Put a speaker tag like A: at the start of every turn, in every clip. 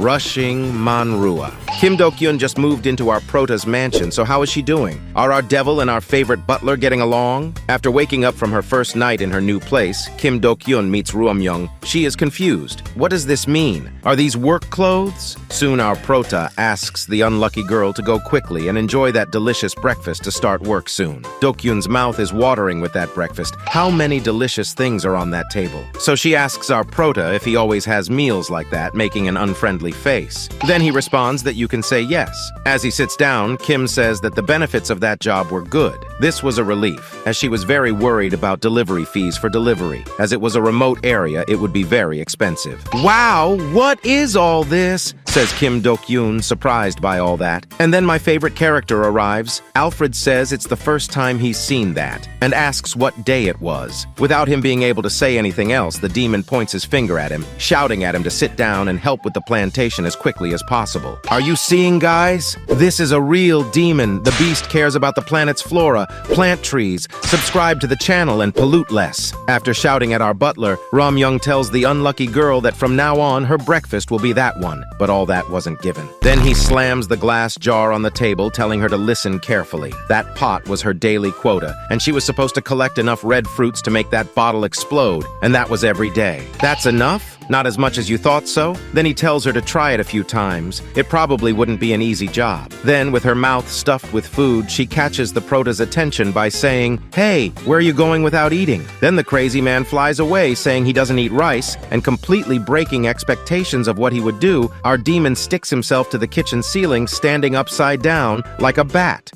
A: Rushing Manhua. Kim Do-kyun just moved into our prota's mansion, so how is she doing? Are our devil and our favorite butler getting along? After waking up from her first night in her new place, Kim Do-kyun meets Ruam-young. She is confused. What does this mean? Are these work clothes? Soon our prota asks the unlucky girl to go quickly and enjoy that delicious breakfast to start work soon. Do-kyun's mouth is watering with that breakfast. How many delicious things are on that table? So she asks our prota if he always has meals like that, making an unfriendly face. Then he responds that you can say yes. As he sits down, Kim says that the benefits of that job were good. This was a relief, as she was very worried about delivery fees for delivery. As it was a remote area, it would be very expensive. Wow, what is all this? Says Kim Do-kyun, surprised by all that. And then my favorite character arrives. Alfred says it's the first time he's seen that, and asks what day it was. Without him being able to say anything else, the demon points his finger at him, shouting at him to sit down and help with the plantation as quickly as possible. Are you seeing, guys? This is a real demon. The beast cares about the planet's flora, plant trees, subscribe to the channel, and pollute less. After shouting at our butler, Ram-young tells the unlucky girl that from now on, her breakfast will be that one. But all that wasn't given. Then he slams the glass jar on the table, telling her to listen carefully. That pot was her daily quota, and she was supposed to collect enough red fruits to make that bottle explode, and that was every day. That's enough? Not as much as you thought so? Then he tells her to try it a few times. It probably wouldn't be an easy job. Then, with her mouth stuffed with food, she catches the prota's attention by saying, "Hey, where are you going without eating?" Then the crazy man flies away, saying he doesn't eat rice, and completely breaking expectations of what he would do, our demon sticks himself to the kitchen ceiling, standing upside down like a bat.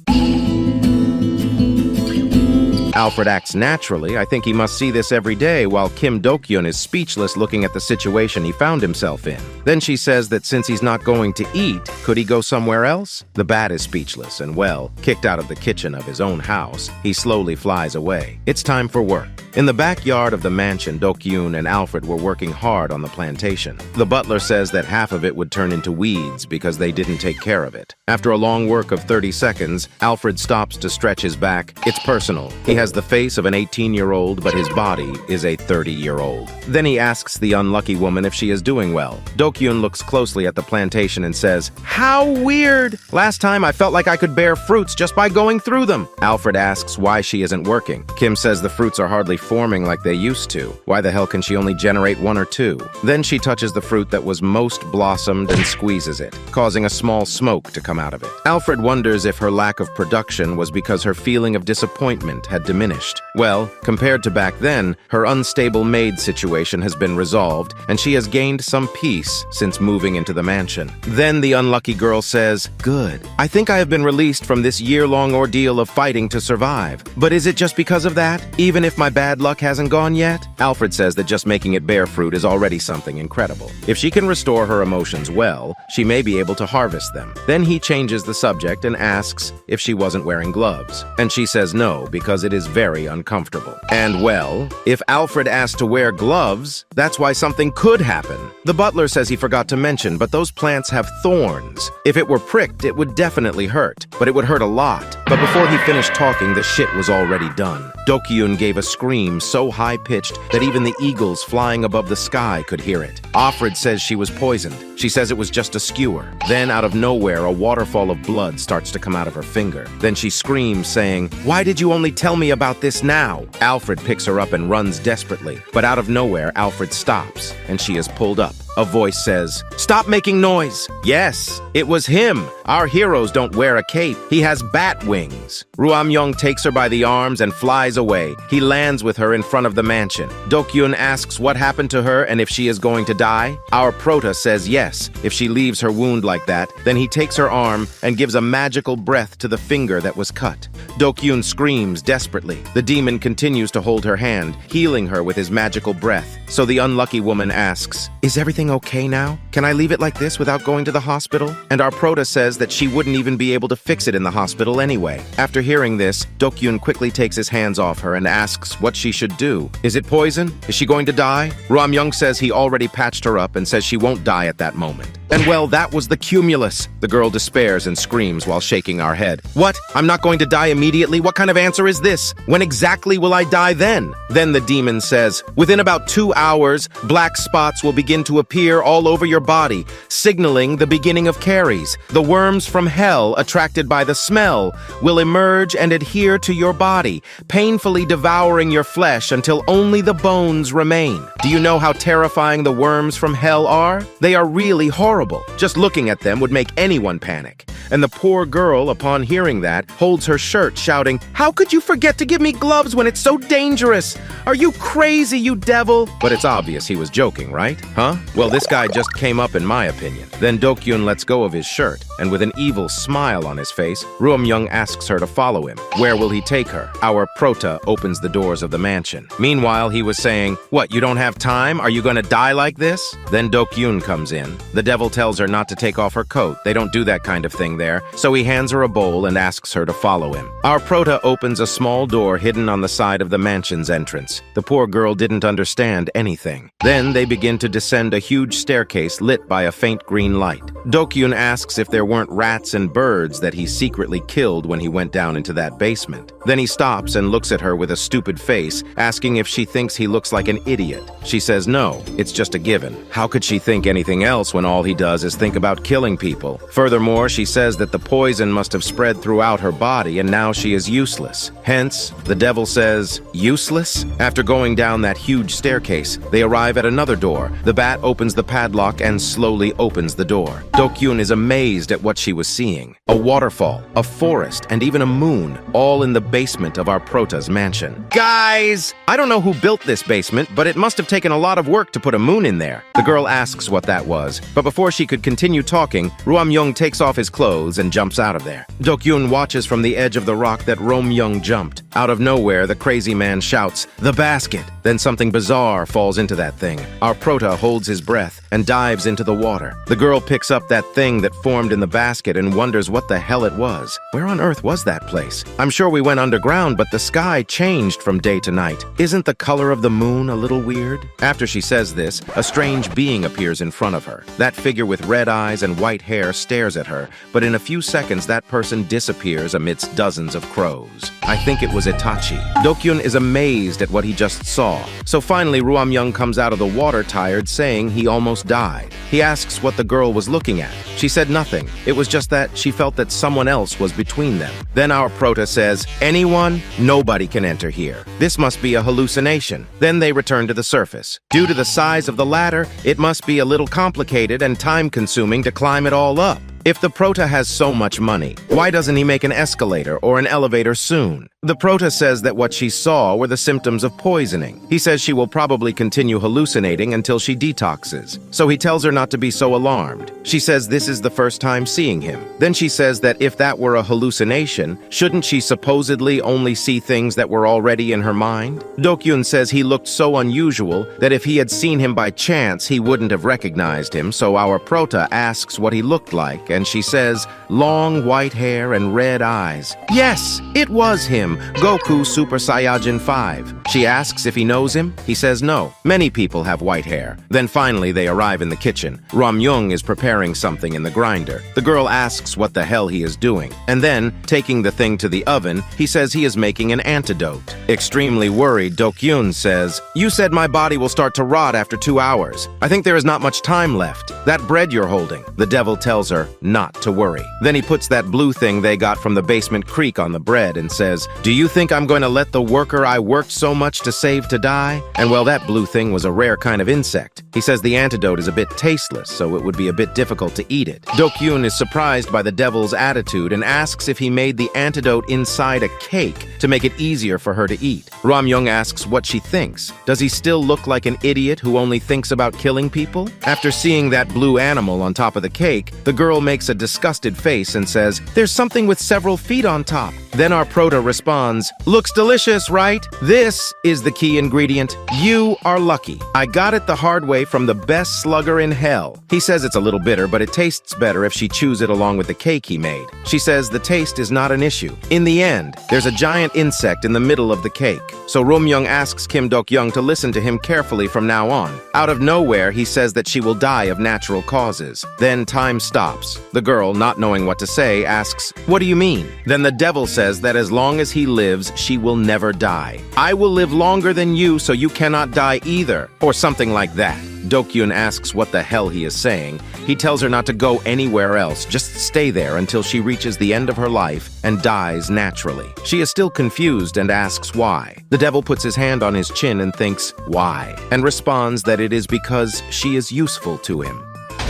A: Alfred acts naturally. I think he must see this every day, while Kim Do-kyun is speechless looking at the situation he found himself in. Then she says that since he's not going to eat, could he go somewhere else? The bat is speechless and, well, kicked out of the kitchen of his own house, he slowly flies away. It's time for work. In the backyard of the mansion, Do-kyun and Alfred were working hard on the plantation. The butler says that half of it would turn into weeds because they didn't take care of it. After a long work of 30 seconds, Alfred stops to stretch his back. It's personal. He has the face of an 18-year-old, but his body is a 30-year-old. Then he asks the unlucky woman if she is doing well. Do-kyun looks closely at the plantation and says, "How weird! Last time I felt like I could bear fruits just by going through them." Alfred asks why she isn't working. Kim says the fruits are hardly forming like they used to. Why the hell can she only generate one or two? Then she touches the fruit that was most blossomed and squeezes it, causing a small smoke to come out of it. Alfred wonders if her lack of production was because her feeling of disappointment had diminished. Well, compared to back then, her unstable maid situation has been resolved, and she has gained some peace since moving into the mansion. Then the unlucky girl says, "Good. I think I have been released from this year-long ordeal of fighting to survive. But is it just because of that? Even if my bad luck hasn't gone yet?" Alfred says that just making it bear fruit is already something incredible. If she can restore her emotions well, she may be able to harvest them. Then he changes the subject and asks if she wasn't wearing gloves. And she says no, because it is very uncomfortable. And well, if Alfred asked to wear gloves, that's why something could happen. The butler says he forgot to mention, but those plants have thorns. If it were pricked, it would definitely hurt, but it would hurt a lot. But before he finished talking, the shit was already done. Do-kyun gave a scream so high-pitched that even the eagles flying above the sky could hear it. Alfred says she was poisoned. She says it was just a skewer. Then, out of nowhere, a waterfall of blood starts to come out of her finger. Then she screams, saying, "Why did you only tell me about this now?" Alfred picks her up and runs desperately. But out of nowhere, Alfred stops, and she is pulled up. A voice says, "Stop making noise." Yes, it was him. Our heroes don't wear a cape. He has bat wings. Ruam-young takes her by the arms and flies away. He lands with her in front of the mansion. Do-kyun asks what happened to her and if she is going to die. Our prota says yes. If she leaves her wound like that, then he takes her arm and gives a magical breath to the finger that was cut. Do-kyun screams desperately. The demon continues to hold her hand, healing her with his magical breath. So the unlucky woman asks, "Is everything okay now? Can I leave it like this without going to the hospital?" And our prota says that she wouldn't even be able to fix it in the hospital anyway. After hearing this, Do-kyun quickly takes his hands off her and asks what she should do. Is it poison? Is she going to die? Ram-young says he already patched her up and says she won't die at that moment. And well, that was the cumulus. The girl despairs and screams while shaking our head. What? I'm not going to die immediately? What kind of answer is this? When exactly will I die then? Then the demon says, within about 2 hours, black spots will begin to appear all over your body, signaling the beginning of caries. The worms from hell, attracted by the smell, will emerge and adhere to your body, painfully devouring your flesh until only the bones remain. Do you know how terrifying the worms from hell are? They are really horrible. Just looking at them would make anyone panic. And the poor girl, upon hearing that, holds her shirt, shouting, "How could you forget to give me gloves when it's so dangerous? Are you crazy, you devil?" But it's obvious he was joking, right? Huh? Well, this guy just came up in my opinion. Then Dokyun lets go of his shirt, and with an evil smile on his face, Ruam-young asks her to follow him. Where will he take her? Our Prota opens the doors of the mansion. Meanwhile, he was saying, "What, you don't have time? Are you gonna die like this?" Then Dokyun comes in. The devil tells her not to take off her coat. They don't do that kind of thing there, so he hands her a bowl and asks her to follow him. Our Prota opens a small door hidden on the side of the mansion's entrance. The poor girl didn't understand anything. Then they begin to descend a huge staircase lit by a faint green light. Dokyun asks if there weren't rats and birds that he secretly killed when he went down into that basement. Then he stops and looks at her with a stupid face, asking if she thinks he looks like an idiot. She says no, it's just a given. How could she think anything else when all he does is think about killing people? Furthermore, she says that the poison must have spread throughout her body and now she is useless. Hence, the devil says, useless? After going down that huge staircase, they arrive at another door. The bat opens the padlock and slowly opens the door. Dokyun is amazed at what she was seeing. A waterfall, a forest, and even a moon, all in the basement of our Prota's mansion. Guys! I don't know who built this basement, but it must have taken a lot of work to put a moon in there. The girl asks what that was, but before she could continue talking, Ruam-young takes off his clothes and jumps out of there. Dokyun watches from the edge of the rock that Ruam-young jumped. Out of nowhere, the crazy man shouts, "The basket!" Then something bizarre falls into that thing. Our Prota holds his breath and dives into the water. The girl picks up that thing that formed in the basket and wonders what the hell it was. Where on earth was that place? I'm sure we went underground, but the sky changed from day to night. Isn't the color of the moon a little weird? After she says this, a strange being appears in front of her. That figure with red eyes and white hair stares at her, but in a few seconds that person disappears amidst dozens of crows. I think it was Itachi. Dokyun is amazed at what he just saw. So finally, Ruam-young comes out of the water tired, saying he almost died. He asks what the girl was looking at. She said nothing. It was just that she felt that someone else was between them. Then our Prota says, "Anyone? Nobody can enter here. This must be a hallucination." Then they return to the surface. Due to the size of the ladder, it must be a little complicated and time-consuming to climb it all up. If the Prota has so much money, why doesn't he make an escalator or an elevator soon? The Prota says that what she saw were the symptoms of poisoning. He says she will probably continue hallucinating until she detoxes, so he tells her not to be so alarmed. She says this is the first time seeing him. Then she says that if that were a hallucination, shouldn't she supposedly only see things that were already in her mind? Dokyun says he looked so unusual that if he had seen him by chance, he wouldn't have recognized him, so our Prota asks what he looked like, and she says, long white hair and red eyes. Yes, it was him, Goku Super Saiyajin 5. She asks if he knows him. He says no. Many people have white hair. Then finally they arrive in the kitchen. Ruam-young is preparing something in the grinder. The girl asks what the hell he is doing. And then, taking the thing to the oven, he says he is making an antidote. Extremely worried, Dokyun says, "You said my body will start to rot after 2 hours. I think there is not much time left. That bread you're holding." The devil tells her not to worry. Then he puts that blue thing they got from the basement creek on the bread and says, "Do you think I'm going to let the worker I worked so much to save to die?" And well, that blue thing was a rare kind of insect. He says the antidote is a bit tasteless, so it would be a bit difficult to eat it. Dokyun is surprised by the devil's attitude and asks if he made the antidote inside a cake to make it easier for her to eat. Ruam-young asks what she thinks. Does he still look like an idiot who only thinks about killing people? After seeing that blue animal on top of the cake, the girl makes a disgusted face and says, "There's something with several feet on top." Then our Prota responds, "Looks delicious, right? This is the key ingredient. You are lucky. I got it the hard way from the best slugger in hell." He says it's a little bitter, but it tastes better if she chews it along with the cake he made. She says the taste is not an issue. In the end, there's a giant insect in the middle of the cake. So Rum-young asks Kim Dok-young to listen to him carefully from now on. Out of nowhere, he says that she will die of natural causes. Then time stops. The girl, not knowing what to say, asks, "What do you mean?" Then the devil says that as long as he lives, she will never die. "I will live longer than you, so you cannot die either," or something like that. Dokyun asks what the hell he is saying. He tells her not to go anywhere else, just stay there until she reaches the end of her life and dies naturally. She is still confused and asks why. The devil puts his hand on his chin and thinks, why? And responds that it is because she is useful to him.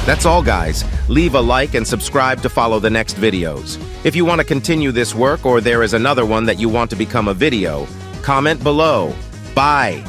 A: That's all, guys. Leave a like and subscribe to follow the next videos. If you want to continue this work or there is another one that you want to become a video, comment below. Bye!